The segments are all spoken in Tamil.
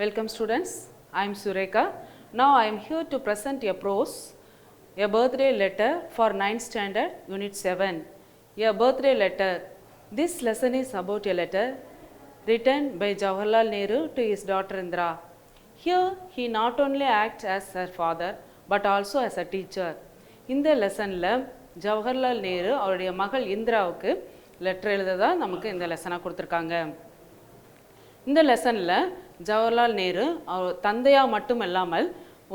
Welcome students, I am Sureka. Now I am here to present a prose, a birthday letter for 9th standard unit 7. A birthday letter. This lesson is about a letter written by Jawaharlal Nehru to his daughter Indira. Here he not only acts as her father but also as a teacher. இந்த லெசனில் ஜவஹர்லால் நேரு அவருடைய மகள் இந்திராவுக்கு லெட்டர் எழுததா நமக்கு இந்த லெசனாக கொடுத்துருக்காங்க. இந்த லெசனில் ஜவஹர்லால் நேரு அவர் தந்தையாக மட்டும் இல்லாமல்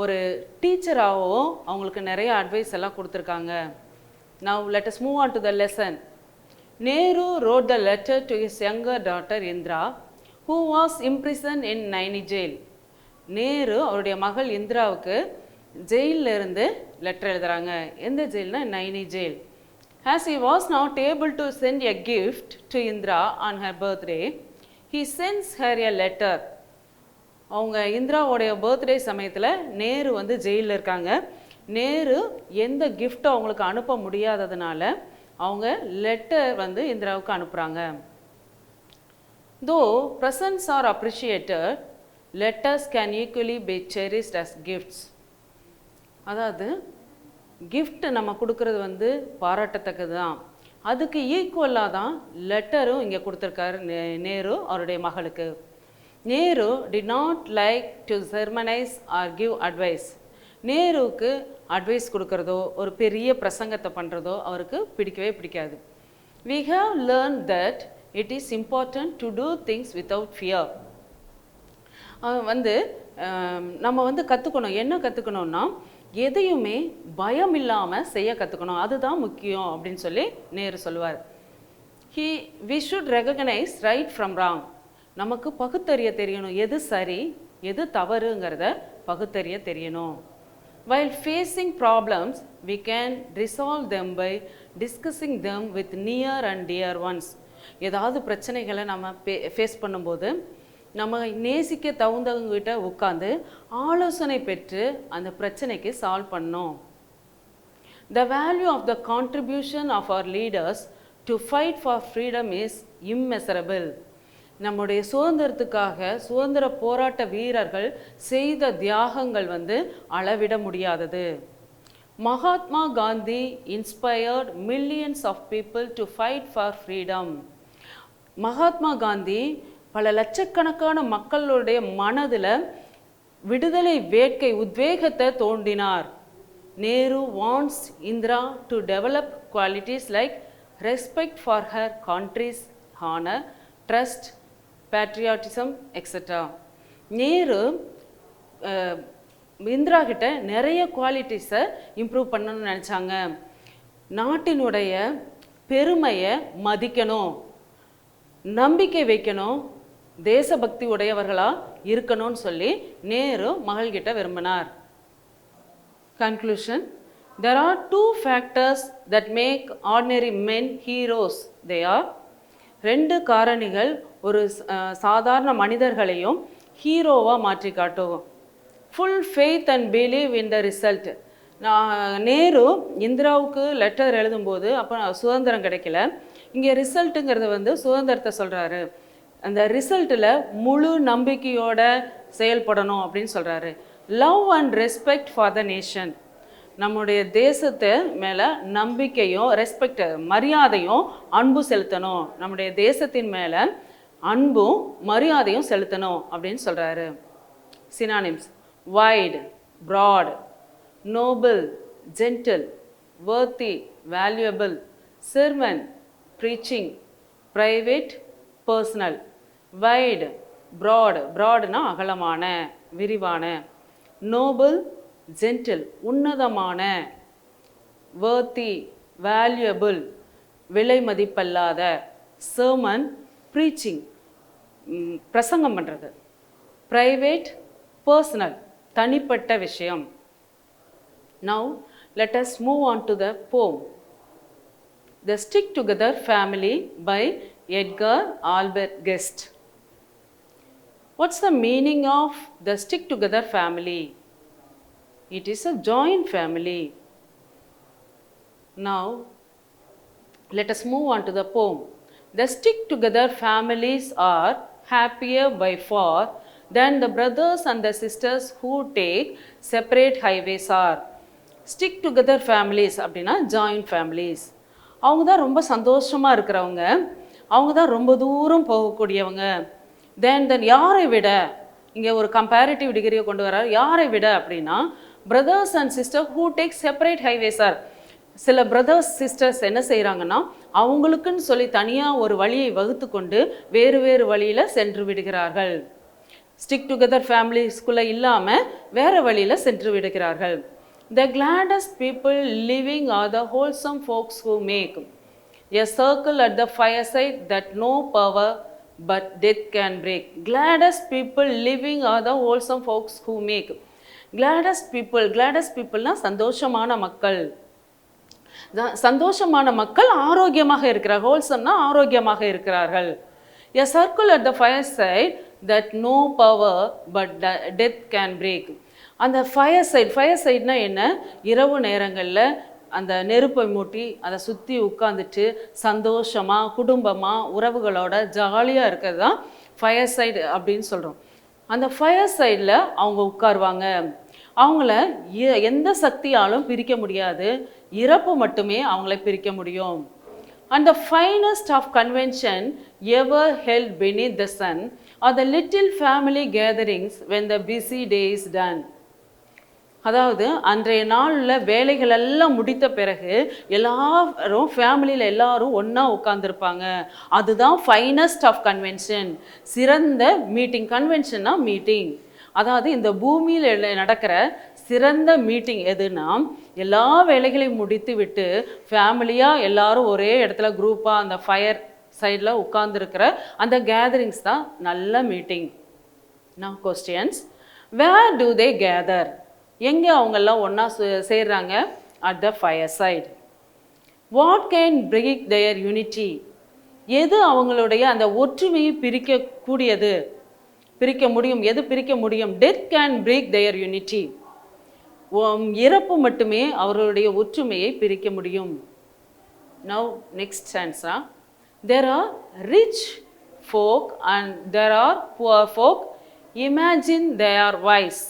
ஒரு டீச்சராகவும் அவங்களுக்கு நிறைய அட்வைஸ் எல்லாம் கொடுத்துருக்காங்க. Now let us move on to the lesson. Nehru wrote the letter to his younger daughter Indira, who was imprisoned in Naini jail. Nehru அவருடைய மகள் இந்திராவுக்கு ஜெயிலில் இருந்து லெட்டர் எழுதுகிறாங்க. எந்த ஜெயில்னா நைனி jail. As he was not able to send a gift to Indira on her birthday, he sends her a letter. அவங்க இந்திராவோடைய பர்த்டே சமயத்தில் நேரு வந்து ஜெயிலில் இருக்காங்க. நேரு எந்த கிஃப்ட்டும் அவங்களுக்கு அனுப்ப முடியாததுனால அவங்க லெட்டர் வந்து இந்திராவுக்கு அனுப்புகிறாங்க. Though presents are appreciated, letters can equally be cherished as gifts. அதாவது கிஃப்ட் நம்ம கொடுக்கறது வந்து பாராட்டத்தக்கது தான். அதுக்கு ஈக்குவலாக தான் லெட்டரும் இங்கே கொடுத்துருக்காரு நேரு அவருடைய மகளுக்கு. Nehru did not like to sermonize or give advice. நேருவுக்கு அட்வைஸ் கொடுக்கறதோ ஒரு பெரிய பிரசங்கத்தை பண்ணுறதோ அவருக்கு பிடிக்கவே பிடிக்காது. We have learned that it is important to do things without fear. வந்து நம்ம வந்து கற்றுக்கணும். என்ன கற்றுக்கணும்னா எதையுமே பயம் இல்லாமல் செய்ய கற்றுக்கணும். அதுதான் முக்கியம் அப்படின்னு சொல்லி நேரு சொல்லுவார். we should recognize right from wrong. நமக்கு பகுத்தறிய தெரியணும். எது சரி எது தவறுங்கிறத பகுத்தறிய தெரியணும். While facing problems, we can resolve them by discussing them with near and dear ones. ஏதாவது பிரச்சனைகளை நம்ம ஃபேஸ் பண்ணும்போது நம்ம நேசிக்க தகுந்தவங்ககிட்ட உட்காந்து ஆலோசனை பெற்று அந்த பிரச்சனைக்கு சால்வ் பண்ணோம். The value of the contribution of our leaders to fight for freedom is immeasurable. நம்முடைய சுதந்திரத்துக்காக சுதந்திர போராட்ட வீரர்கள் செய்த தியாகங்கள் வந்து அளவிட முடியாதது. Mahatma Gandhi inspired millions of people to fight for freedom. Mahatma Gandhi பல லட்சக்கணக்கான மக்களுடைய மனதில் விடுதலை வேட்கை உத்வேகத்தை தோண்டினார். Nehru wants Indira to develop qualities like respect for her country's honor, trust, patriotism, etc. Nehru Indira கிட்ட நிறைய குவாலிட்டிஸை இம்ப்ரூவ் பண்ணணும்னு நினச்சாங்க. நாட்டினுடைய பெருமையை மதிக்கணும், நம்பிக்கை வைக்கணும், தேசபக்தி உடையவர்களாக இருக்கணும்னு சொல்லி நேரு மகள்கிட்ட விரும்பினார். Conclusion. There are two factors that make ordinary men heroes. They are ரெண்டு காரணிகள் ஒரு சாதாரண மனிதர்களையும் ஹீரோவாக மாற்றி காட்டும். Full faith and believe in the result. Nehru இந்திராவுக்கு லெட்டர் எழுதும்போது அப்போ சுதந்திரம் கிடைக்கல. இங்கே ரிசல்ட்டுங்கிறது வந்து சுதந்திரத்தை சொல்கிறாரு. அந்த ரிசல்ட்டில் முழு நம்பிக்கையோட செயல்படணும் அப்படின்னு சொல்கிறாரு. Love and respect for the nation. நம்முடைய தேசத்தை மேலே நம்பிக்கையும் ரெஸ்பெக்ட் மரியாதையும் அன்பு செலுத்தணும். நம்முடைய தேசத்தின் மேலே அன்பும் மரியாதையும் செலுத்தணும் அப்படின்னு சொல்கிறாரு. Synonyms: wide, broad, noble, gentle, worthy, valuable, sermon, preaching, private, personal. Wide, broad, ப்ராட்னா அகலமான விரிவான. நோபல், ஜென்டில் உன்னதமான. வர்த்தி, வேல்யூபிள் விலை மதிப்பல்லாத. சர்மன், ப்ரீச்சிங் பிரசங்கம் பண்ணுறது. ப்ரைவேட், பர்சனல் தனிப்பட்ட விஷயம். Now let us move on to the poem. The Stick Together Family by Edgar Albert Guest. What's the meaning of the Stick Together Family? It is a joint family. Now let us move on to the poem. The Stick Together families are happier by far Then the brothers and the sisters who take separate highways are stick together families அப்படின்னா joint families. அவங்க தான் ரொம்ப சந்தோஷமாக இருக்கிறவங்க, அவங்க தான் ரொம்ப தூரம் போகக்கூடியவங்க. தென் யாரை விட, இங்கே ஒரு கம்பேரிட்டிவ் டிகிரியை கொண்டு வர, யாரை விட அப்படின்னா brothers and sister who take separate highways are. சில பிரதர்ஸ் சிஸ்டர்ஸ் என்ன செய்கிறாங்கன்னா அவங்களுக்குன்னு சொல்லி தனியாக ஒரு வழியை வகுத்து கொண்டு வேறு வேறு வழியில் சென்று விடுகிறார்கள். ஸ்டிக் டுகெதர் ஃபேமிலிஸ்குள்ளே இல்லாமல் வேறு வழியில் சென்று விடுகிறார்கள். The gladdest people living are the wholesome folks who make a circle at the fireside that no power but death can break. Gladdest people living are the wholesome folks who make. Gladdest peopleனா சந்தோஷமான மக்கள். சந்தோஷமான மக்கள் ஆரோக்கியமாக இருக்கிறார்கள். ஹோல்சம்னா ஆரோக்கியமாக இருக்கிறார்கள். A circle at the fireside that no power but death can break. அந்த ஃபயர் சைட்னா என்ன? இரவு நேரங்களில் அந்த நெருப்பை மூட்டி அதை சுற்றி உட்காந்துட்டு சந்தோஷமாக குடும்பமாக உறவுகளோட ஜாலியாக இருக்கிறது தான் ஃபயர் சைடு அப்படின்னு சொல்கிறோம். அந்த ஃபயர் சைடில் அவங்க உட்காருவாங்க. அவங்கள எந்த சக்தியாலும் பிரிக்க முடியாது, இறப்பு மட்டுமே அவங்கள பிரிக்க முடியும். And the finest of convention ever held beneath the sun are the little family gatherings when the busy day is done. அதாவது அன்றைய நாளில் வேலைகள் எல்லாம் முடித்த பிறகு எல்லாரும் ஃபேமிலியில் எல்லாரும் ஒன்றா உட்காந்துருப்பாங்க. அதுதான் ஃபைனஸ்ட் ஆஃப் கன்வென்ஷன், சிறந்த மீட்டிங். கன்வென்ஷன்னா மீட்டிங். அதாவது இந்த பூமியில் நடக்கிற சிறந்த மீட்டிங் எதுனா, எல்லா வேலைகளையும் முடித்து விட்டு ஃபேமிலியாக எல்லாரும் ஒரே இடத்துல குரூப்பாக அந்த ஃபயர் சைடில் உட்காந்துருக்கிற அந்த கேதரிங்ஸ் தான் நல்ல மீட்டிங். நான் questions, where do they gather? எங்கே அவங்கெல்லாம் ஒன்றா சேர்றாங்க? At the fire side. What can break their unity? எது அவங்களுடைய அந்த ஒற்றுமையை பிரிக்கக்கூடியது, பிரிக்க முடியும்? எது பிரிக்க முடியும்? Death can break their unity. இறப்பு மட்டுமே அவர்களுடைய ஒற்றுமையை பிரிக்க முடியும். Now next answer. There are rich folk and there are poor folk. Imagine they are wise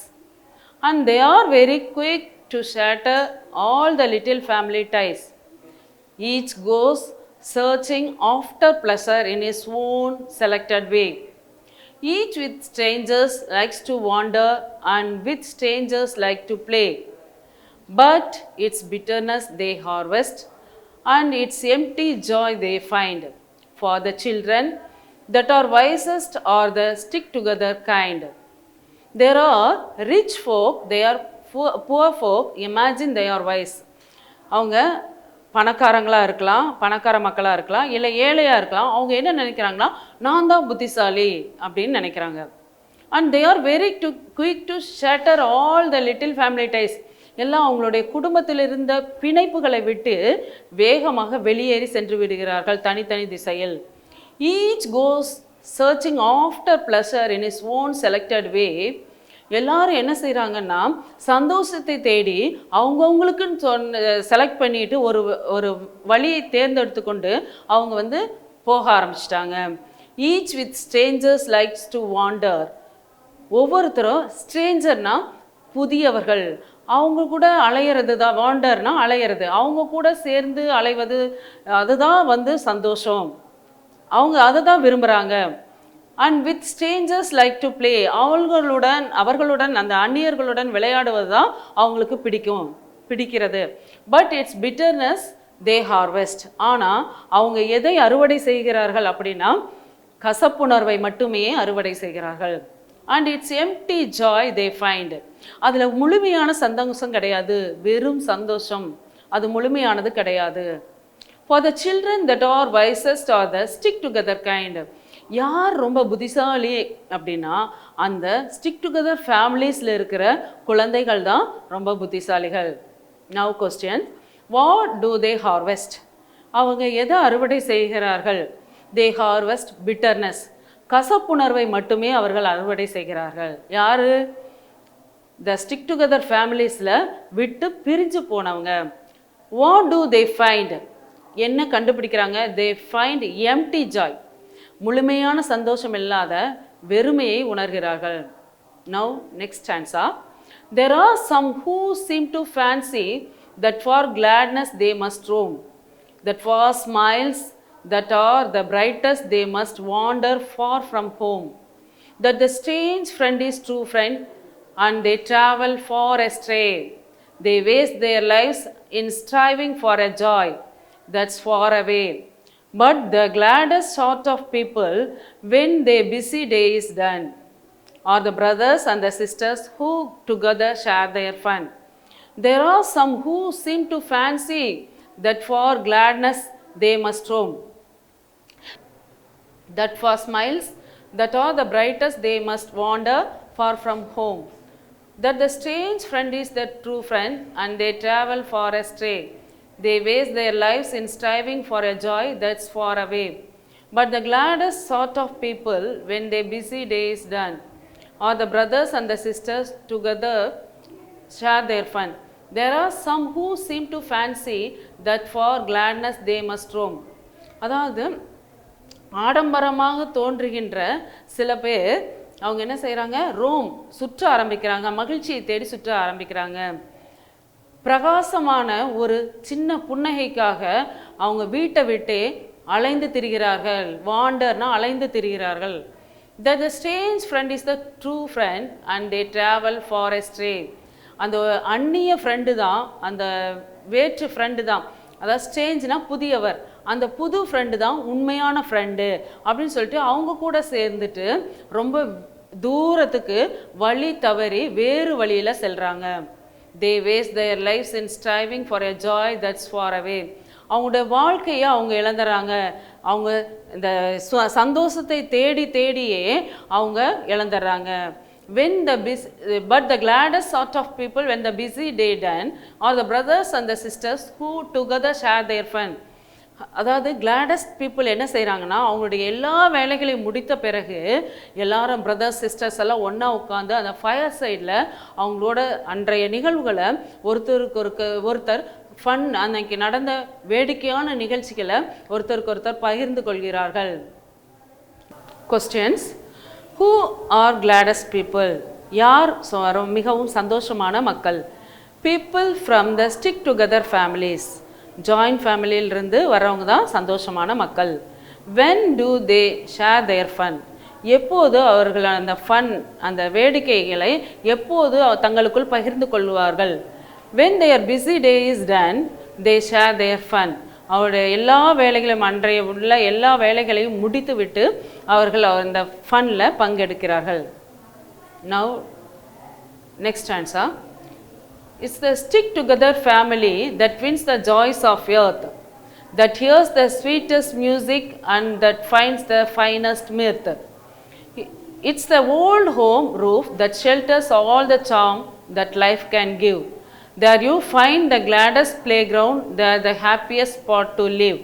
and they are very quick to shatter all the little family ties. Each goes searching after pleasure in his own selected way. Each with strangers likes to wander and with strangers like to play. But its bitterness they harvest and its empty joy they find. For the children that are wisest are the stick together kind. There are rich folk, they are poor folk, imagine they are wise. அவங்க பணக்காரங்களாக இருக்கலாம், பணக்கார மக்களாக இருக்கலாம், இல்லை ஏழையாக இருக்கலாம். அவங்க என்ன நினைக்கிறாங்கன்னா, நான் தான் புத்திசாலி அப்படின்னு நினைக்கிறாங்க. And they are very quick to shatter all the little family ties. எல்லாம் அவங்களுடைய குடும்பத்தில் இருந்த பிணைப்புகளை விட்டு வேகமாக வெளியேறி சென்று விடுகிறார்கள் தனித்தனி திசையில். Each goes searching after pleasure in his own selected way. எல்லாரும் என்ன செய்கிறாங்கன்னா, சந்தோஷத்தை தேடி அவங்கவுங்களுக்குன்னு செலக்ட் பண்ணிட்டு ஒரு வழியை தேர்ந்தெடுத்து கொண்டு அவங்க போக ஆரம்பிச்சிட்டாங்க. Each with strangers likes to van der. ஒவ்வொருத்தரும் ஸ்ட்ரேஞ்சர்னா புதியவர்கள், அவங்க கூட அலையிறது தான். வாண்டர்னா அலையிறது, அவங்க கூட சேர்ந்து அலைவது, அதுதான் சந்தோஷம். அவங்க அதை தான் விரும்புகிறாங்க. And with strangers like to play. அவர்களுடன் அந்த அந்நியர்களுடன் விளையாடுவது தான் அவங்களுக்கு பிடிக்கிறது. But it's bitterness they harvest. ஆனால் அவங்க எதை அறுவடை செய்கிறார்கள் அப்படின்னா, கசப்புணர்வை மட்டுமே அறுவடை செய்கிறார்கள். And it's empty joy they find. அதில் முழுமையான சந்தோஷம் கிடையாது, வெறும் சந்தோஷம். அது முழுமையானது கிடையாது. For the children that are wisest are the stick together kind. யார் ரொம்ப புத்திசாலி அப்படின்னா, அந்த ஸ்டிக் டுகெதர் ஃபேமிலிஸில் இருக்கிற குழந்தைகள் தான் ரொம்ப புத்திசாலிகள். Now question, what do they harvest? அவங்க எதை அறுவடை செய்கிறார்கள்? தே ஹார்வெஸ்ட் பிட்டர்னஸ். கசப்புணர்வை மட்டுமே அவர்கள் அறுவடை செய்கிறார்கள். யார்? த ஸ்டிக் டுகெதர் ஃபேமிலிஸில் விட்டு பிரிஞ்சு போனவங்க. What do they find? என்ன கண்டுபிடிக்கிறாங்க? They find empty joy. முழுமையான சந்தோஷம் இல்லாத வெறுமையை உணர்கிறார்கள். Now next stanza. There are some who seem to fancy that for gladness they must roam, that for smiles that are the brightest they must wander far from home, that the strange friend is true friend and they travel far astray. They waste their lives in striving for a joy that's far away. But the gladdest sort of people, when their busy day is done, are the brothers and the sisters who together share their fun. There are some who seem to fancy that for gladness they must roam, that for smiles that are the brightest they must wander far from home, that the strange friend is the true friend and they travel far astray. They waste their lives in striving for a joy that's far away. But the gladdest sort of people, when their busy day is done, are the brothers and the sisters together share their fun. There are some who seem to fancy that for gladness they must roam. அதாவது ஆடம்பரமாக தோன்றுகின்ற சில பேர் அவங்க என்ன செய்கிறாங்க, ரோம் சுற்ற ஆரம்பிக்கிறாங்க, மகிழ்ச்சியை தேடி சுற்ற ஆரம்பிக்கிறாங்க. பிரகாசமான ஒரு சின்ன புன்னகைக்காக அவங்க வீட்டை விட்டே அலைந்து திரிகிறார்கள். வாண்டர்னா அலைந்து திரிகிறார்கள். That the strange friend is the true friend and they travel far astray. அந்த அந்நிய ஃப்ரெண்டு தான், அந்த வேற்று ஃப்ரெண்டு தான், அதாவது ஸ்ட்ரேஞ்ச்னா புதியவர், அந்த புது ஃப்ரெண்டு தான் உண்மையான ஃப்ரெண்டு அப்படின்னு சொல்லிட்டு அவங்க கூட சேர்ந்துட்டு ரொம்ப தூரத்துக்கு வழி தவறி வேறு வழியில் செல்கிறாங்க. They waste their lives in striving for a joy that's far away. அவங்களுடைய வாழ்க்கையை அவங்க இழந்துறாங்க. அவங்க இந்த சந்தோஷத்தை தேடி தேடியே அவங்க இழந்துடுறாங்க. But the gladdest sort of people, when the busy day done, are the brothers and the sisters who together share their fun. அதாவது கிளாடஸ்ட் பீப்புள் என்ன செய்கிறாங்கன்னா, அவங்களுடைய எல்லா வேலைகளையும் முடித்த பிறகு எல்லாரும் பிரதர்ஸ் சிஸ்டர்ஸ் எல்லாம் ஒன்றா உட்காந்து அந்த ஃபயர் சைடில் அவங்களோட அன்றைய நிகழ்வுகளை ஒருத்தர் ஃபன், அன்னைக்கு நடந்த வேடிக்கையான நிகழ்ச்சிகளை ஒருத்தருக்கு பகிர்ந்து கொள்கிறார்கள். Questions. Who are gladdest people? யார் மிகவும் சந்தோஷமான மக்கள்? People from the stick together families. Joint ஃபேமிலியிலிருந்து வரவங்க தான் சந்தோஷமான மக்கள். When do they share their fun? எப்போது அவர்கள் அந்த ஃபன், அந்த வேடிக்கைகளை எப்போது தங்களுக்குள் பகிர்ந்து கொள்வார்கள்? When their busy day is done, they share their fun. அவருடைய எல்லா வேலைகளையும், அன்றைய உள்ள எல்லா வேலைகளையும் முடித்து விட்டு அவர்கள் அந்த ஃபன்னில் பங்கெடுக்கிறார்கள். Now next answer. It's the stick together family that wins the joys of earth, that hears the sweetest music and that finds the finest mirth. It's the old home roof that shelters all the charm that life can give. There you find the gladdest playground, there the happiest spot to live.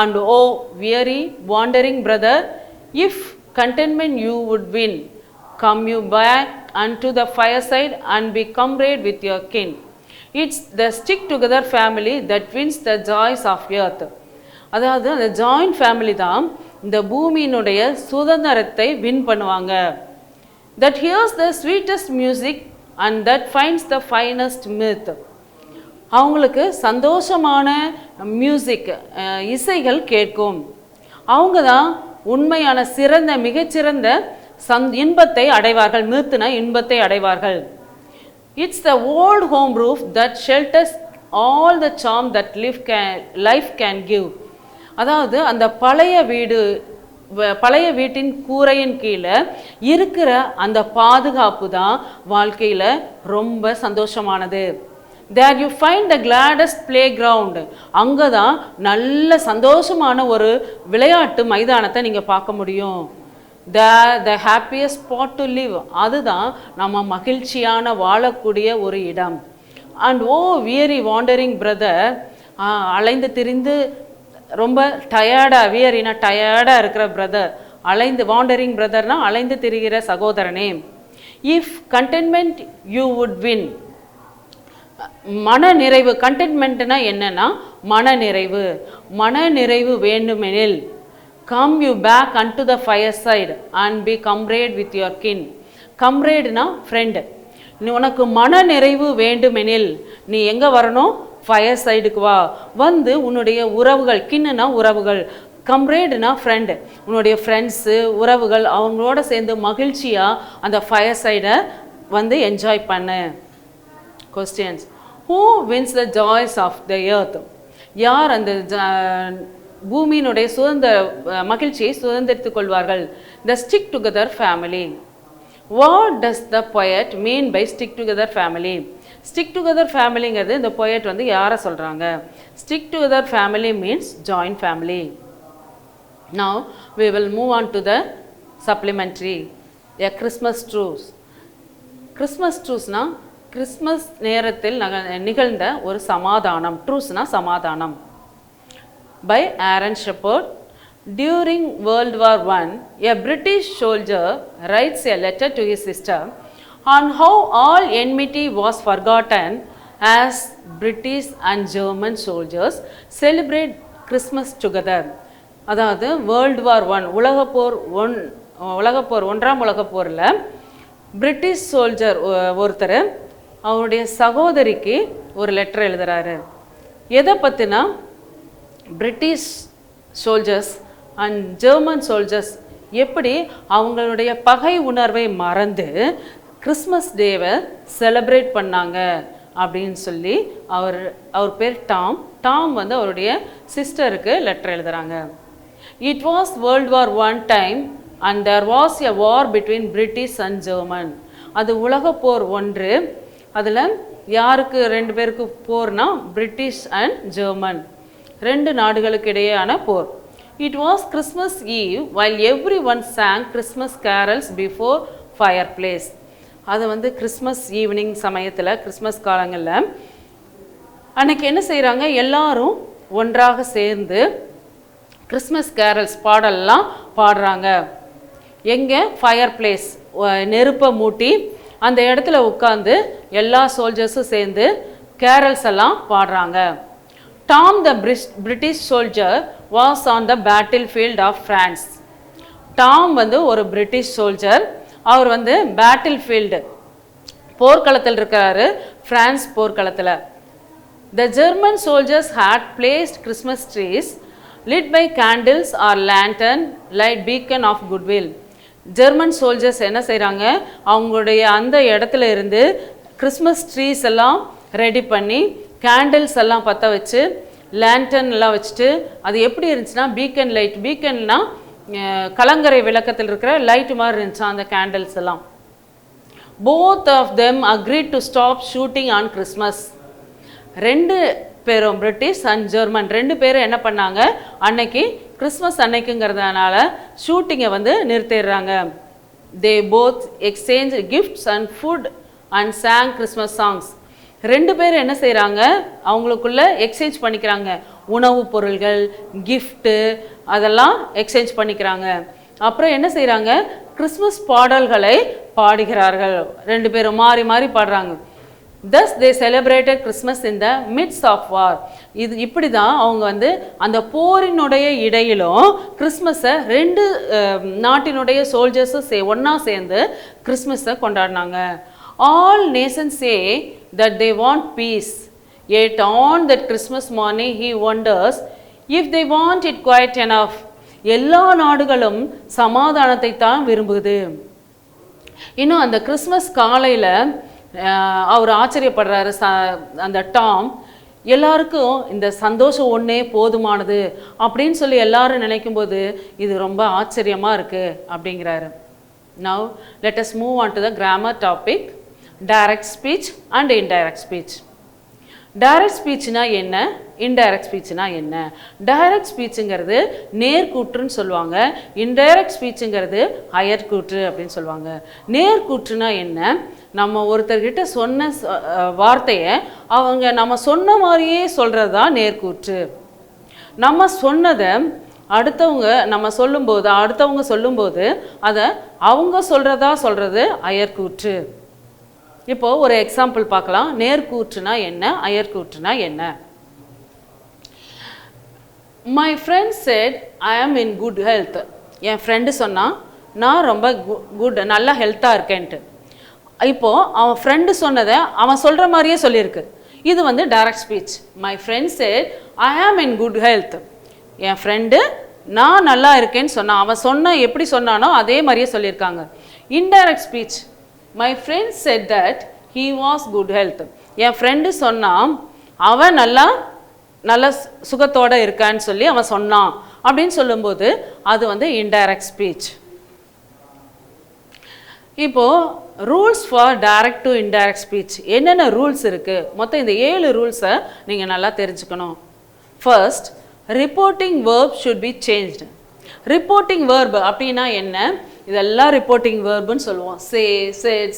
And oh, weary, wandering brother, if contentment you would win, come you back unto the fireside and be comrade with your kin. It's the stick together family that wins the joys of earth. அதாவது அந்த ஜாயிண்ட் ஃபேமிலி தான் இந்த பூமியினுடைய சுதந்திரத்தை வின் பண்ணுவாங்க. That hears the sweetest music and that finds the finest mirth. அவங்களுக்கு சந்தோஷமான மியூசிக், இசைகள் கேட்கும். அவங்க தான் உண்மையான சிறந்த மிகச்சிறந்த இன்பத்தை அடைவார்கள். மிர்த்னா இன்பத்தை அடைவார்கள். It's the old home roof that shelters all the charm that life can give. அதாவது அந்த பழைய வீட்டின் கூரையின் கீழே இருக்கிற அந்த பாதுகாப்பு தான் வாழ்க்கையில் ரொம்ப சந்தோஷமானது. There you find the gladdest playground. அங்கே தான் நல்ல சந்தோஷமான ஒரு விளையாட்டு மைதானத்தை நீங்கள் பார்க்க முடியும். The happiest spot to live. அதுதான் நம்ம மகிழ்ச்சியான வாழக்கூடிய ஒரு இடம். And oh weary wandering brother, அலைந்து திரிந்து ரொம்ப டயர்டாக, வியரினா டயர்டாக இருக்கிற பிரதர், வாண்டரிங் பிரதர்னா அலைந்து திரிகிற சகோதரனே. If contentment you would win. மன நிறைவு. கண்டென்ட்மெண்ட்னா என்னன்னா மனநிறைவு. மனநிறைவு வேண்டுமெனில் Come you back unto the fireside and be comrade with your kin. Comradeனா friend. நீ உனக்கு மன நிறைவு வேண்டுமெனில் நீ எங்கே வரணும்? ஃபயர் சைடுக்கு வா. வந்து உன்னுடைய உறவுகள், கின்னுனா உறவுகள், கம்ரேடுனா ஃப்ரெண்டு, உன்னுடைய ஃப்ரெண்ட்ஸு உறவுகள் அவங்களோட சேர்ந்து மகிழ்ச்சியாக அந்த ஃபயர் சைடை வந்து என்ஜாய் பண்ணு. Questions. Who wins the joys of the earth? யார் அந்த பூமியினுடைய மகிழ்ச்சியை சுதந்திரித்துக் கொள்வார்கள்? The stick together family. What does the poet mean by stick together family? Stick together ஃபேமிலிங்கிறது இந்த பொயட் வந்து யாரை சொல்கிறாங்க? Stick together family means joint family. Now we will move on to the supplementary, a Christmas truce. Christmas truceனா கிறிஸ்மஸ் நேரத்தில் நிகழ்ந்த ஒரு சமாதானம். ட்ரூஸ்னா சமாதானம். By Aaron Shepard. During World War I, a British soldier writes a letter to his sister on how all enmity was forgotten as British and German soldiers celebrate Christmas together. அதாவது வேர்ல்டு வார் ஒன்றாம் உலகப் போரில் பிரிட்டிஷ் சோல்ஜர் ஒருத்தர் அவருடைய சகோதரிக்கு ஒரு லெட்டர் எழுதுகிறாரு. எதை பற்றினா British soldiers and German soldiers எப்படி அவங்களுடைய பகை உணர்வை மறந்து கிறிஸ்மஸ் டேவை செலிப்ரேட் பண்ணாங்க அப்படின்னு சொல்லி அவர் பேர் டாம் வந்து அவருடைய சிஸ்டருக்கு லெட்டர் எழுதுகிறாங்க. It was World War I time and there was a war between British and German. அது உலகப்போர் ஒன்று. அதில் யாருக்கு ரெண்டு பேருக்கு போர்னா பிரிட்டிஷ் அண்ட் ஜெர்மன், ரெண்டு நாடுகளுக்கு இடையேயான போர். It was Christmas Eve while everyone sang Christmas carols before fireplace. அது வந்து கிறிஸ்மஸ் ஈவினிங் சமயத்தில், கிறிஸ்மஸ் காலங்களில் அன்னைக்கு என்ன செய்கிறாங்க? எல்லாரும் ஒன்றாக சேர்ந்து கிறிஸ்மஸ் கேரல்ஸ் பாடலாம் பாடுறாங்க. எங்கே? ஃபயர் பிளேஸ், நெருப்பை மூட்டி அந்த இடத்துல உட்காந்து எல்லா சோல்ஜர்ஸும் சேர்ந்து கேரல்ஸ் எல்லாம் பாடுறாங்க. Tom the British soldier was on the battlefield of France. Tom வந்து ஒரு பிரிட்டிஷ் சோல்ஜர். அவர் வந்து பேட்டில் ஃபீல்டு போர்க்களத்தில் இருக்கிறாரு, ஃப்ரான்ஸ் போர்க்களத்தில். The German soldiers had placed Christmas trees lit by candles or lantern light beacon of goodwill. German soldiers என்ன செய்கிறாங்க? அவங்களுடைய அந்த இடத்துல இருந்து கிறிஸ்மஸ் ட்ரீஸ் எல்லாம் ரெடி பண்ணி கேண்டில்ஸ் எல்லாம் பற்ற வச்சு லேண்டன் எல்லாம் வச்சுட்டு, அது எப்படி இருந்துச்சுன்னா பீக்கன் லைட், பீக்கன்னா கலங்கரை விளக்கத்தில் இருக்கிற லைட் மாதிரி இருந்துச்சு அந்த கேண்டில்ஸ் எல்லாம். Both of them agreed to stop shooting on Christmas. ரெண்டு பேரும் பிரிட்டிஷ் அண்ட் ஜெர்மன் ரெண்டு பேரும் என்ன பண்ணாங்க? அன்னைக்கு கிறிஸ்மஸ் அன்னைக்குங்கிறதுனால ஷூட்டிங்கை வந்து நிறுத்திடுறாங்க. They both exchange gifts and food and sang Christmas songs. ரெண்டு பேரும் என்ன செய்கிறாங்க? அவங்களுக்குள்ள எக்ஸ்சேஞ்ச் பண்ணிக்கிறாங்க. உணவுப் பொருள்கள், கிஃப்ட்டு அதெல்லாம் எக்ஸ்சேஞ்ச் பண்ணிக்கிறாங்க. அப்புறம் என்ன செய்கிறாங்க? கிறிஸ்மஸ் பாடல்களை பாடுகிறார்கள். ரெண்டு பேரும் மாறி மாறி பாடுறாங்க. Thus they celebrated Christmas in the midst of war. இது இப்படி தான் அவங்க வந்து அந்த போரினுடைய இடையிலும் கிறிஸ்மஸை ரெண்டு நாட்டினுடைய சோல்ஜர்ஸும் ஒன்றா சேர்ந்து கிறிஸ்மஸை கொண்டாடினாங்க. All nations say that they want peace. Yet on that Christmas morning he wonders if they want it quite enough. எல்லா நாடுகளும் சமாதானத்தை தான் விரும்புது. இன்னும் அந்த கிறிஸ்மஸ் காலையில் அவர் ஆச்சரியப்படுறாரு. அந்த டாம் எல்லாருக்கும் இந்த சந்தோஷம் ஒன்றே போதுமானது அப்படின்னு சொல்லி எல்லாரும் நினைக்கும்போது இது ரொம்ப ஆச்சரியமாக இருக்குது அப்படிங்கிறாரு. Now let us move on to the grammar topic, direct speech and indirect speech. Direct ஸ்பீச்னா என்ன, இன்டைரக்ட் ஸ்பீச்னா என்ன? டைரக்ட் ஸ்பீச்சுங்கிறது நேர்கூற்றுன்னு சொல்லுவாங்க. இன்டைரக்ட் ஸ்பீச்சுங்கிறது அயற்கூற்று அப்படின்னு சொல்லுவாங்க. நேர்கூற்றுனா என்ன? நம்ம ஒருத்தர்கிட்ட சொன்ன வார்த்தையை அவங்க நம்ம சொன்ன மாதிரியே சொல்கிறது தான் நேர்கூற்று. நம்ம சொன்னதை அடுத்தவங்க சொல்லும்போது அதை அவங்க சொல்கிறது அயற்கூற்று. இப்போது ஒரு எக்ஸாம்பிள் பார்க்கலாம். நேர்கூற்றுனா என்ன, அயற்கூற்றுனா என்ன? My friend said I am in good health. என் ஃப்ரெண்டு சொன்னான் நான் ரொம்ப குட் நல்லா ஹெல்த்தாக இருக்கேன்ட்டு. இப்போது அவன் ஃப்ரெண்டு சொன்னதை அவன் சொல்கிற மாதிரியே சொல்லியிருக்கு. இது வந்து direct speech. My friend said I am in good health. என் ஃப்ரெண்டு நான் நல்லா இருக்கேன்னு சொன்னான். அவன் சொன்ன எப்படி சொன்னானோ அதே மாதிரியே சொல்லியிருக்காங்க. Indirect speech. My friend set that he was good health. என் ஃப்ரெண்டு சொன்னான் அவன் நல்ல சுகத்தோடு இருக்கான்னு சொல்லி அவன் சொன்னான் அப்படின்னு சொல்லும்போது அது வந்து இன்டைரக்ட் ஸ்பீச். இப்போது rules for direct to indirect speech என்னென்ன ரூல்ஸ் இருக்குது? மொத்தம் இந்த 7 ரூல்ஸை நீங்கள் நல்லா தெரிஞ்சுக்கணும். First, reporting verb should be changed. Reporting verb அப்படின்னா என்ன? இதெல்லாம் ரிப்போர்ட்டிங் வேர்புன்னு சொல்லுவோம். சே, செட்,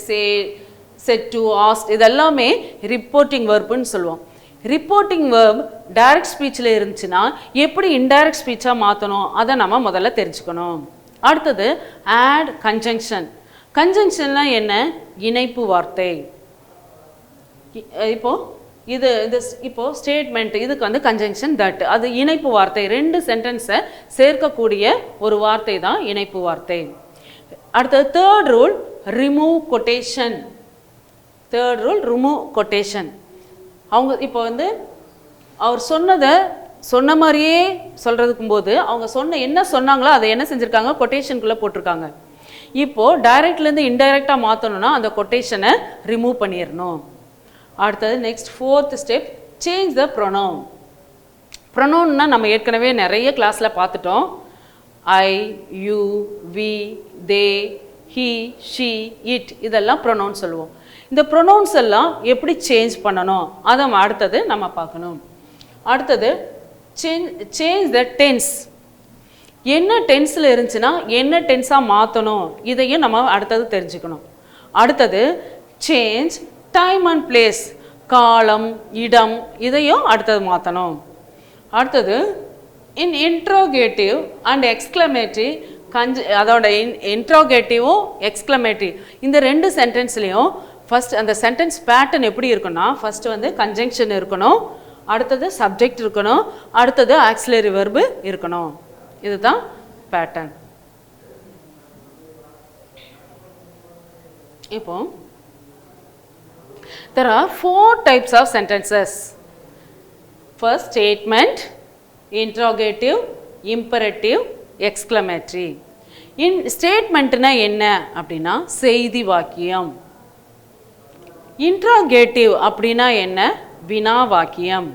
செட் டு, ஆஸ்ட் இதெல்லாமே ரிப்போர்ட்டிங் வேர்புன்னு சொல்லுவோம். ரிப்போர்ட்டிங் வேர்ப் டைரக்ட் ஸ்பீச்சில் இருந்துச்சுன்னா எப்படி இன்டைரக்ட் ஸ்பீச்சாக மாற்றணும் அதை நம்ம முதல்ல தெரிஞ்சுக்கணும். அடுத்தது ஆட் கன்ஜங்ஷன். கன்ஜங்ஷன்னா என்ன? இணைப்பு வார்த்தை. இப்போது ஸ்டேட்மெண்ட் இதுக்கு வந்து கன்ஜங்ஷன் தட், அது இணைப்பு வார்த்தை. 2 சென்டென்ஸை சேர்க்கக்கூடிய ஒரு வார்த்தை தான் இணைப்பு வார்த்தை. அடுத்தது third rule, remove quotation. Third rule remove quotation. அவங்க இப்போ வந்து அவர் சொன்ன மாதிரியே சொல்கிறதுக்கும் போது அவங்க என்ன சொன்னாங்களோ அதை என்ன செஞ்சுருக்காங்க? கொட்டேஷனுக்குள்ளே போட்டிருக்காங்க. இப்போது டைரக்ட்லேருந்து இன்டைரக்டாக மாற்றணும்னா அந்த கொட்டேஷனை ரிமூவ் பண்ணிடணும். அடுத்தது next 4th step, change the pronoun. ப்ரொனவுன்னா நம்ம ஏற்கனவே நிறைய கிளாஸில் பார்த்துட்டோம். I, you, we, they, he, she, it இதெல்லாம் ப்ரொனவுன் சொல்லுவோம். இந்த ப்ரொனவுன்ஸ் எல்லாம் எப்படி சேஞ்ச் பண்ணணும் அதை அடுத்தது நம்ம பார்க்கணும். அடுத்தது சேஞ்ச் த டென்ஸ். என்ன டென்ஸில் இருந்துச்சுன்னா என்ன டென்ஸாக மாற்றணும் இதையும் நம்ம அடுத்தது தெரிஞ்சுக்கணும். அடுத்தது சேஞ்ச் டைம் அண்ட் பிளேஸ். காலம், இடம் இதையும் அடுத்தது மாற்றணும். அடுத்தது இன்ட்ரோகேட்டிவ் அண்ட் எக்ஸ்க்ளமேட்டரி. அதோட இன்ட்ரோகேட்டிவும் எக்ஸ்க்ளமேட்டரி இந்த 2 சென்டென்ஸ்லேயும் ஃபஸ்ட் அந்த சென்டென்ஸ் பேட்டர்ன் எப்படி இருக்குன்னா, ஃபஸ்ட்டு வந்து கன்ஜங்ஷன் இருக்கணும், அடுத்தது சப்ஜெக்ட் இருக்கணும், அடுத்தது ஆக்சிலரி வெர்பு இருக்கணும். இதுதான் பேட்டர்ன். இப்போ there are 4 types of sentences. First, statement, interrogative, imperative, exclamatory. ஸ்டேட்மெண்ட்னா என்ன அப்படின்னா செய்தி வாக்கியம். இன்ட்ரோகேட்டிவ் அப்படின்னா என்ன? வினா வாக்கியம்.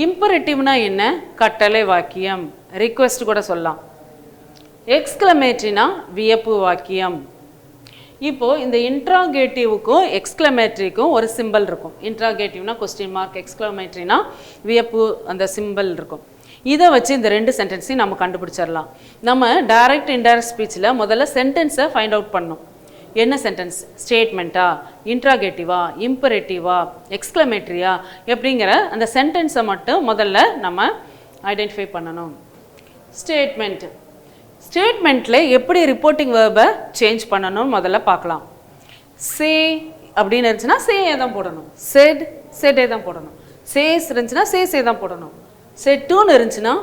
இம்பரேட்டிவ்னா என்ன? கட்டளை வாக்கியம், ரிக்வெஸ்ட் கூட சொல்லலாம். எக்ஸ்க்ளமேட்டரினா வியப்பு வாக்கியம். இப்போது இந்த இன்ட்ராகேட்டிவுக்கும் எக்ஸ்க்ளமேட்டரிக்கும் ஒரு சிம்பிள் இருக்கும். இன்ட்ராகேட்டிவ்னா கொஸ்டின் மார்க், எக்ஸ்க்ளமேட்டரினா வியப்பு அந்த சிம்பிள் இருக்கும். இதை வச்சு இந்த 2 சென்டென்ஸையும் நம்ம கண்டுபிடிச்சிடலாம். நம்ம டைரக்ட் இன்டைரக்ட் ஸ்பீச்சில் முதல்ல சென்டென்ஸை ஃபைண்ட் அவுட் பண்ணோம். என்ன சென்டென்ஸ்? ஸ்டேட்மெண்ட்டா, இன்ட்ராகேட்டிவா, இம்பரேட்டிவா, எக்ஸ்க்ளமேட்டரியா எப்படிங்கிற அந்த சென்டென்ஸை மட்டும் முதல்ல நம்ம ஐடென்டிஃபை பண்ணணும். ஸ்டேட்மெண்ட்டில் எப்படி ரிப்போர்ட்டிங் வேர்பை சேஞ்ச் பண்ணணும் முதல்ல பார்க்கலாம். சே அப்படின்னு இருந்துச்சுன்னா சேயே தான் போடணும். செட்டே தான் போடணும். சேஸ் இருந்துச்சுன்னா சேஸே தான் போடணும். செட் டூன்னு இருந்துச்சுன்னா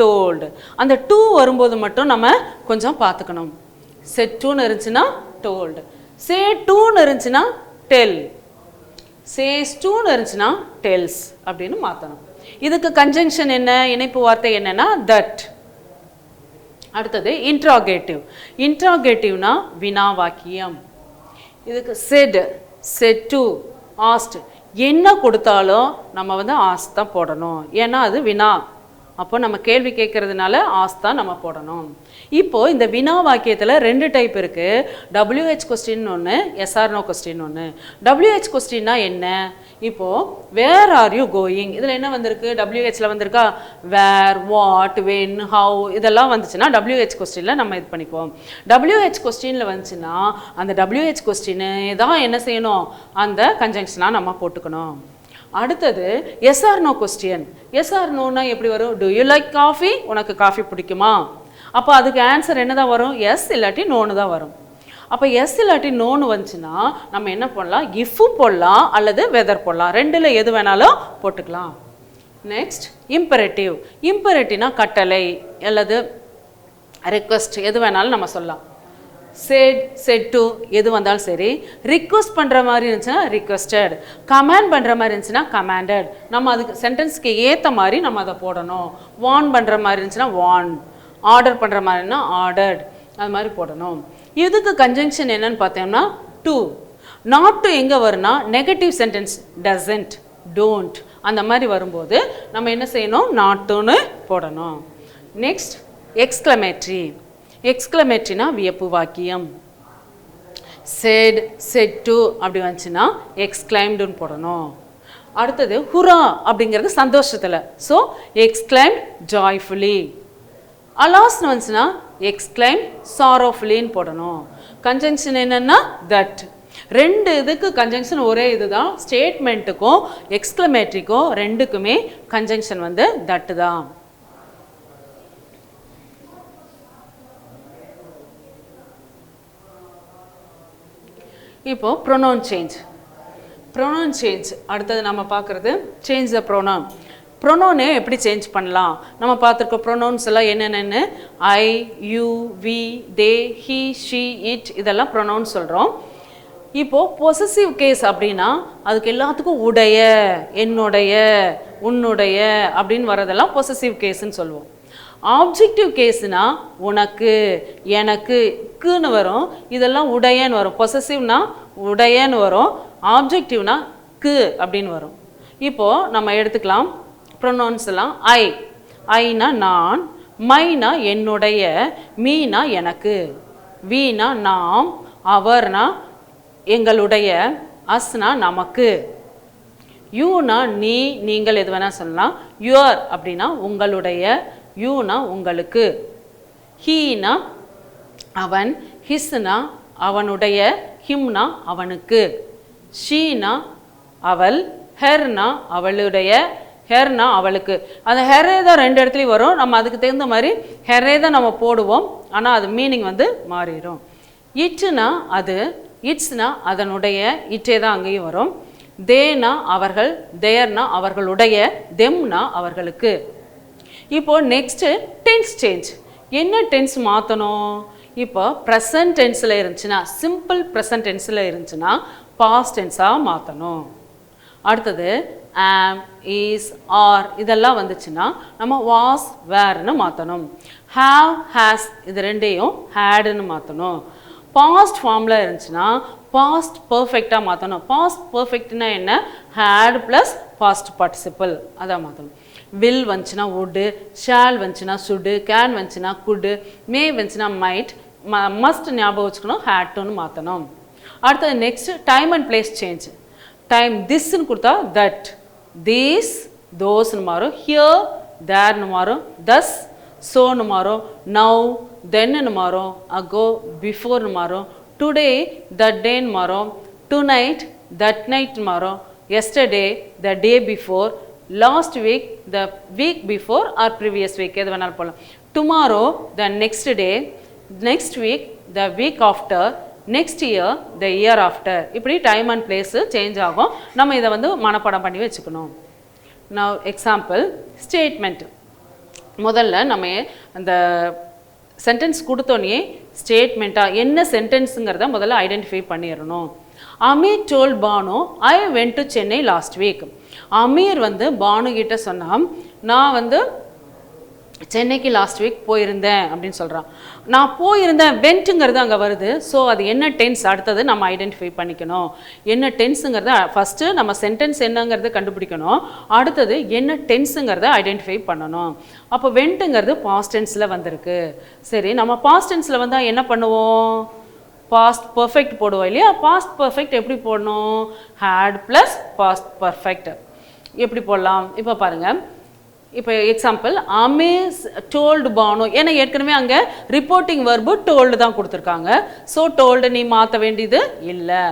டோல்டு. அந்த டூ வரும்போது மட்டும் நம்ம கொஞ்சம் பார்த்துக்கணும். செட் டூன்னு இருந்துச்சுன்னா டோல்டு, சே டூன்னு இருந்துச்சுன்னா டெல், சேஸ் டூன்னு இருந்துச்சுன்னா டெல்ஸ் அப்படின்னு மாற்றணும். இதுக்கு கன்ஜங்ஷன் என்ன? இணைப்பு வார்த்தை என்னன்னா தட். அடுத்தது இன்ட்ராகேட்டிவ்னா வினா வாக்கியம். இதுக்கு செட் டு, ஆஸ்ட் என்ன கொடுத்தாலும் நம்ம வந்து ஆஸ்ட் தான் போடணும். ஏன்னா அது வினா. அப்போ நம்ம கேள்வி கேட்கறதுனால ஆஸ்ட் தான் நம்ம போடணும். இப்போது இந்த வினா வாக்கியத்தில் 2 டைப் இருக்குது. WH கொஸ்டின் ஒன்று, SR/NO கொஸ்டின் ஒன்று. WH கொஸ்டின்னா என்ன? இப்போது வேர் ஆர் யூ கோயிங் இதில் என்ன வந்திருக்கு? WHல வந்திருக்கா? வேர், வாட், வென், ஹவு இதெல்லாம் வந்துச்சுன்னா WH கொஸ்டினில் நம்ம இது பண்ணிக்குவோம். WH கொஸ்டினில் வந்துச்சுன்னா அந்த WH கொஸ்டினு தான் என்ன செய்யணும்? அந்த கன்ஜங்ஷனாக நம்ம போட்டுக்கணும். அடுத்தது SR/NO கொஸ்டின். SR/NOனா எப்படி வரும்? To you like coffee? உனக்கு காஃபி பிடிக்குமா? அப்போ அதுக்கு ஆன்சர் என்ன தான் வரும்? எஸ் இல்லாட்டி நோன்னு தான் வரும். அப்போ எஸ் இல்லாட்டி நோன்னு வந்துச்சுன்னா நம்ம என்ன பண்ணலாம்? இஃப்பும் போடலாம் அல்லது வெதர் போடலாம். 2ல் எது வேணாலும் போட்டுக்கலாம். Next imperative. இம்பரேட்டிவ்னா கட்டளை அல்லது ரெக்வஸ்ட் எது வேணாலும் நம்ம சொல்லலாம். said to எது வந்தாலும் சரி. ரிக்வெஸ்ட் பண்ணுற மாதிரி இருந்துச்சுன்னா ரிக்வெஸ்டட், கமாண்ட் பண்ணுற மாதிரி இருந்துச்சுன்னா கமாண்டட். நம்ம அதுக்கு சென்டென்ஸ்க்கு ஏற்ற மாதிரி நம்ம அதை போடணும். வார்ன் பண்ணுற மாதிரி இருந்துச்சுன்னா வார்ன், ஆர்டர் பண்ணுற மாதிரினா ஆர்டர்ட், அது மாதிரி போடணும். இதுக்கு கன்ஜங்ஷன் என்னன்னு பார்த்தோம்னா டு. நாட் டு எங்கே வரும்னா நெகட்டிவ் சென்டென்ஸ் டசன்ட், டோன்ட் அந்த மாதிரி வரும்போது நம்ம என்ன செய்யணும், நாட் டுன்னு போடணும். Next exclamatory. எக்ஸ்க்ளமேட்ரினா வியப்பு வாக்கியம். said, said to அப்படி வந்துச்சுன்னா எக்ஸ்க்ளைம்டுன்னு போடணும். அடுத்தது ஹுரா அப்படிங்கிறது சந்தோஷத்தில், ஸோ எக்ஸ்க்ளைம்ட் ஜாய்ஃபுல்லி. அலாஸ்னு வந்துச்சுன்னா எக்ஸ்க்ளைம் சாரோஃபுல்லின்னு போடணும். கன்ஜங்ஷன் என்னன்னா தட். ரெண்டு இதுக்கு கன்ஜங்ஷன் ஒரே இதுதான். ஸ்டேட்மெண்ட்டுக்கும் எக்ஸ்க்ளமேட்ரிக்கும் ரெண்டுக்குமே கன்ஜங்ஷன் வந்து தட்டு தான். இப்போ ப்ரொனவுன் சேஞ்ச். ப்ரொனவுன் சேஞ்ச் அடுத்தது நம்ம பார்க்குறது சேஞ்ச் த ப்ரொனவுன். ப்ரொனவுனே எப்படி சேஞ்ச் பண்ணலாம் நம்ம பார்த்துருக்கோம். ப்ரொனவுன்ஸ் எல்லாம் என்னென்னு I, you, we, they, he, she, it இதெல்லாம் ப்ரொனவுன் சொல்கிறோம். இப்போது பொசசிவ் கேஸ் அப்படின்னா அதுக்கு எல்லாத்துக்கும் உடைய, என்னுடைய, உன்னுடைய அப்படின்னு வரதெல்லாம் பொசசிவ் கேஸ்ன்னு சொல்லுவோம். ஆப்ஜெக்டிவ் கேஸ்னா உனக்கு, எனக்கு, க்குன்னு வரும். இதெல்லாம் உடையன்னு வரும். பொசசிவ்னா உடையன்னு வரும், ஆப்ஜெக்டிவ்னா க்கு அப்படின்னு வரும். இப்போது நம்ம எடுத்துக்கலாம் ப்ரொனவுன்ஸ் எல்லாம். ஐ, ஐனா நான், மைனா என்னுடைய, மீனா எனக்கு, வீனா நாம், அவர்னா எங்களுடைய, அஸ்னா நமக்கு, யூனா நீ, நீங்கள் எது வேணால் சொல்லலாம். யுவர் அப்படின்னா உங்களுடைய, யூனா உங்களுக்கு, ஹீனா அவன், ஹிஸ்னா அவனுடைய, ஹிம்னா அவனுக்கு, ஷீனா அவள், ஹெர்னா அவளுடைய, ஹெர்னா அவளுக்கு. அந்த ஹெரே தான் ரெண்டு இடத்துலையும் வரும். நம்ம அதுக்கு தகுந்த மாதிரி ஹெரே தான் நம்ம போடுவோம், ஆனால் அது மீனிங் வந்து மாறிடும். இட்னா அது, இட்ஸ்னா அதனுடைய, இட்டே தான் அங்கேயும் வரும். தேனா அவர்கள், தேர்னா அவர்களுடைய, தெம்னா அவர்களுக்கு. இப்போது நெக்ஸ்ட்டு டென்ஸ் சேஞ்ச். என்ன டென்ஸ் மாற்றணும்? இப்போ ப்ரெசன்ட் டென்ஸில் இருந்துச்சுன்னா, சிம்பிள் ப்ரெசன்ட் டென்ஸில் இருந்துச்சுன்னா பாஸ்ட் டென்ஸாக மாற்றணும். அடுத்தது ஆம், இஸ், ஆர் இதெல்லாம் வந்துச்சுன்னா நம்ம வாஸ், வேர்னு மாற்றணும். ஹாவ், ஹேஸ் இது ரெண்டையும் ஹேடுன்னு மாற்றணும். பாஸ்ட் ஃபார்மில் இருந்துச்சுன்னா பாஸ்ட் பர்ஃபெக்டாக மாற்றணும். பாஸ்ட் பர்ஃபெக்ட்னா என்ன? ஹேட் ப்ளஸ் பாஸ்ட் பார்ட்டிசிபிள் அதான் மாற்றணும். வில் வந்துச்சுன்னா வுட்டு, ஷால் வந்துச்சுன்னா சுடு, கேன் வந்துச்சுன்னா குடு, மே வந்துச்சுன்னா மைட், மஸ்ட் ஞாபகம் வச்சுக்கணும், ஹேட்டுன்னு மாற்றணும். அடுத்தது next time and place change. Time திஸ்ன்னு கொடுத்தா தட், தீஸ், தோஸ்ன்னு மாறும். ஹியர், தேர்னு மாறும். தஸ், சோன்னு மாறும். நவ், தென்னு மாறும். அகோ, பிஃபோர்னு மாறும். டுடே, தட் டேன்னு மாறும். டுநைட், தட் நைட் மாறும். Yesterday, the day before. Last week, the week before or previous week எது வேணாலும் போகலாம். Tomorrow, the next day. Next week, the week after. Next year, the year after. இப்படி டைம் அண்ட் பிளேஸு சேஞ்ச் ஆகும். நம்ம இதை வந்து மனப்பாடம் பண்ணி வச்சுக்கணும். நான் எக்ஸாம்பிள் ஸ்டேட்மெண்ட். முதல்ல நம்ம அந்த சென்டென்ஸ் கொடுத்தோன்னே ஸ்டேட்மெண்ட்டாக என்ன சென்டென்ஸுங்கிறத முதல்ல ஐடென்டிஃபை பண்ணிடணும். Amir told Banu I went to Chennai last week. Amir வந்து பானு கிட்ட சொன்னான், நான் வந்து சென்னைக்கு லாஸ்ட் வீக் போயிருந்தேன் அப்படின்னு சொல்கிறான். நான் போயிருந்தேன், வென்ட்டுங்கிறது அங்கே வருது. ஸோ அது என்ன டென்ஸ் அடுத்தது நம்ம ஐடென்டிஃபை பண்ணிக்கணும். என்ன டென்ஸுங்கிறத ஃபஸ்ட்டு நம்ம சென்டென்ஸ் என்னங்கிறத கண்டுபிடிக்கணும். அடுத்தது என்ன டென்ஸுங்கிறத ஐடென்டிஃபை பண்ணணும். அப்போ வென்ட்டுங்கிறது பாஸ்ட் டென்ஸில் வந்திருக்கு. சரி, நம்ம பாஸ்ட் டென்ஸில் வந்தால் என்ன பண்ணுவோம்? பாஸ்ட் பர்ஃபெக்ட் போடுவோம் இல்லையா? பாஸ்ட் பர்ஃபெக்ட் எப்படி போடணும்? Had plus past perfect. எப்படி போடலாம்? இப்போ பாருங்கள், இப்போ எக்ஸாம்பிள் அமீர் டோல்டு பானு, ஏன்னா ஏற்கனவே அங்கே ரிப்போர்ட்டிங் வர்பு டோல்டு தான் கொடுத்துருக்காங்க. ஸோ டோல்டு நீ மாற்ற வேண்டியது இல்லை.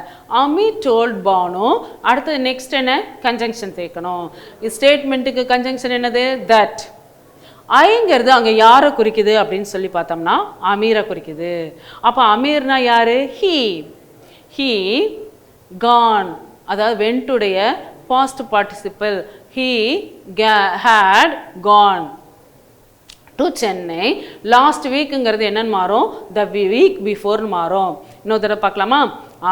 அமீர் டோல்டு பானு. அடுத்தது நெக்ஸ்ட் என்ன? கன்ஜங்ஷன் சேர்க்கணும். ஸ்டேட்மெண்ட்டுக்கு கன்ஜங்ஷன் என்னது? தட். ஐங்கிறது அங்கே யாரை குறிக்குது அப்படின்னு சொல்லி பார்த்தோம்னா அமீரை குறிக்குது. அப்போ அமீர்னா யார்? ஹீ. ஹீ கான், அதாவது வென்ட்டுடைய past participle. he had gone to Chennai last weekங்கிறது என்னன்னு மாறும் the week before மாறும் இன்னொரு தடவை பார்க்கலாமா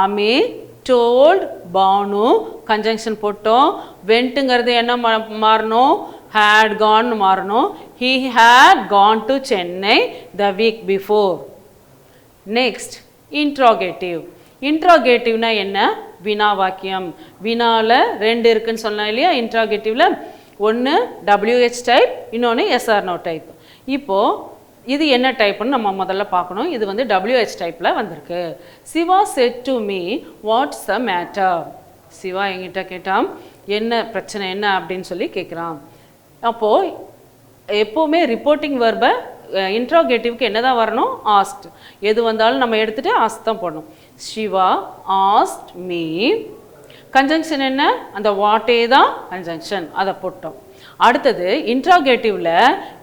Amir told Banu conjunction போட்டோம் wentங்கிறது என்ன மாறணும் had gone மாறணும் he had gone to Chennai the week before. Next interrogative. இன்ட்ராகேட்டிவ்னா என்ன வினா வாக்கியம் வினால ரெண்டு இருக்குன்னு சொன்னேன் இல்லையா இன்ட்ராகேட்டிவ்ல ஒன்று WH டைப் இன்னொன்று SR நோ டைப் இப்போது இது என்ன டைப்னு நம்ம முதல்ல பார்க்கணும் இது வந்து WH டைப்பில் வந்திருக்கு Shiva said to me what's the matter Shiva என்கிட்ட கேட்டான் என்ன பிரச்சனை என்ன அப்படின்னு சொல்லி கேட்குறான் அப்போது எப்போவுமே ரிப்போர்ட்டிங் வெர்பை இன்ட்ராகேட்டிவ்க்கு என்ன தான் வரணும் ஆஸ்ட் எது வந்தாலும் நம்ம எடுத்துகிட்டு ஆஸ்ட் தான் போடணும் சிவா ஆஸ்ட் மீ கன்ஜங்ஷன் என்ன அந்த வாட்டே தான் கன்ஜங்ஷன் அதை போட்டோம் அடுத்தது இன்ட்ராகேட்டிவ்ல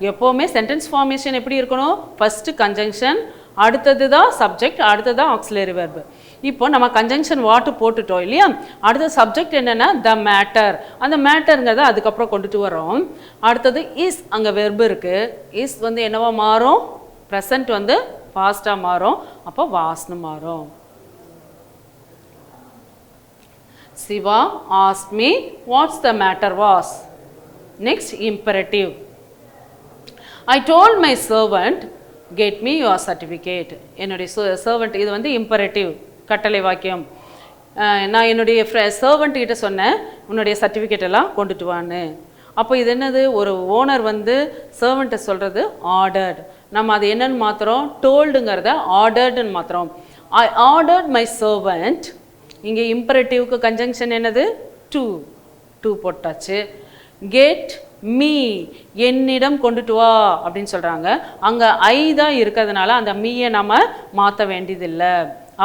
எப்போவுமே சென்டென்ஸ் ஃபார்மேஷன் எப்படி இருக்கணும் ஃபஸ்ட்டு கன்ஜங்ஷன் அடுத்தது தான் சப்ஜெக்ட் அடுத்தது தான் ஆக்சிலரி வெர்பு இப்போ நம்ம கன்ஜங்ஷன் வாட்டு போட்டுட்டோம் இல்லையா அடுத்த சப்ஜெக்ட் என்னென்னா த மேட்டர் அந்த மேட்டருங்கிறத அதுக்கப்புறம் கொண்டுட்டு வரோம் அடுத்தது இஸ் அங்கே வெர்பு இருக்குது இஸ் வந்து என்னவா மாறும் ப்ரெசன்ட் வந்து ஃபாஸ்ட்டாக மாறும் அப்போ வாஸ்னு மாறும் Shiva ask me what's the matter was next imperative I told my servant get me your certificate என்னுடைய சர்வெண்ட் இது வந்து இம்பரேட்டிவ் கட்டளை வாக்கியம் நான் என்னுடைய சர்வெண்ட் கிட்ட சொன்னேன் உன்னுடைய சர்டிஃபிகேட் எல்லாம் கொண்டுட்டு வான்னு அப்போ இது என்னது ஒரு ஓனர் வந்து சர்வெண்ட்டை சொல்கிறது ஆர்டர்ட் நம்ம அது என்னன்னு மாற்றுறோம் டோல்டுங்கிறத ஆர்டர்டுன்னு மாற்றுறோம் ஐ ஆர்டர்ட் மை சர்வெண்ட் இங்கே இம்பரேட்டிவ்க்கு கன்ஜங்ஷன் என்னது டூ போட்டாச்சு கெட் மீ என்னிடம் கொண்டுட்டு வா அப்படின்னு சொல்கிறாங்க அங்கே ஐ தான் இருக்கிறதுனால அந்த மீயை நம்ம மாற்ற வேண்டியதில்லை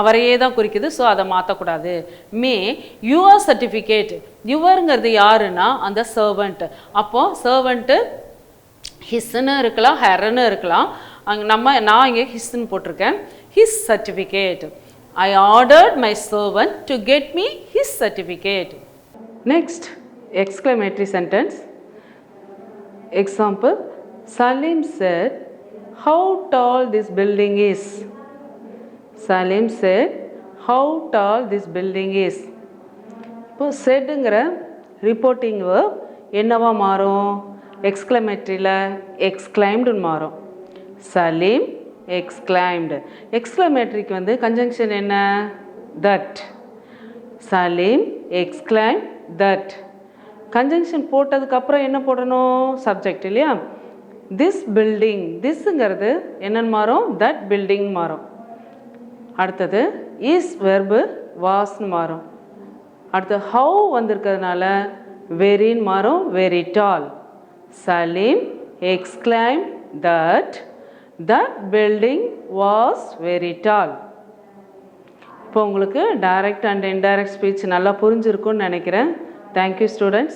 அவரையே தான் குறிக்குது ஸோ அதை மாற்றக்கூடாது மே யுவர் சர்டிஃபிகேட் யுவருங்கிறது யாருன்னா அந்த சர்வெண்ட் அப்போது சர்வெண்ட்டு ஹிஸ்ன்னு இருக்கலாம் ஹெர்ன்னு இருக்கலாம் அங்கே நான் இங்கே ஹிஸ்ன்னு போட்டிருக்கேன் his certificate I ordered my servant to get me his certificate next exclamatory sentence Example, Salim said, how tall this building is. Salim said, how tall this building is. இப்போ saidங்கிற ரிப்போர்ட்டிங் verb என்னவா மாறும் எக்ஸ்க்ளமேட்டரியில் எக்ஸ்க்ளைம்டுன்னு மாறும் சலீம் எக்ஸ்க்ளைம்டு எக்ஸ்க்ளமேட்டரிக்கு வந்து கன்ஜங்ஷன் என்ன தட் சலீம் எக்ஸ்க்ளைம் தட் கன்ஜங்ஷன் போட்டதுக்கப்புறம் என்ன போடணும் சப்ஜெக்ட் இல்லையா திஸ் பில்டிங் திஸ்ங்கிறது என்னன்னு மாறும் தட் பில்டிங் மாறும் அடுத்தது இஸ் வெர்பு வாஸ்ன்னு மாறும் அடுத்து ஹவு வந்திருக்கிறதுனால வெரின்னு மாறும் very tall Salim எக்ஸ்க்ளைம் that building was very tall இப்போ உங்களுக்கு டைரக்ட் அண்ட் இன்டைரக்ட் ஸ்பீச் நல்லா புரிஞ்சிருக்கும்னு நினைக்கிறேன். Thank you students.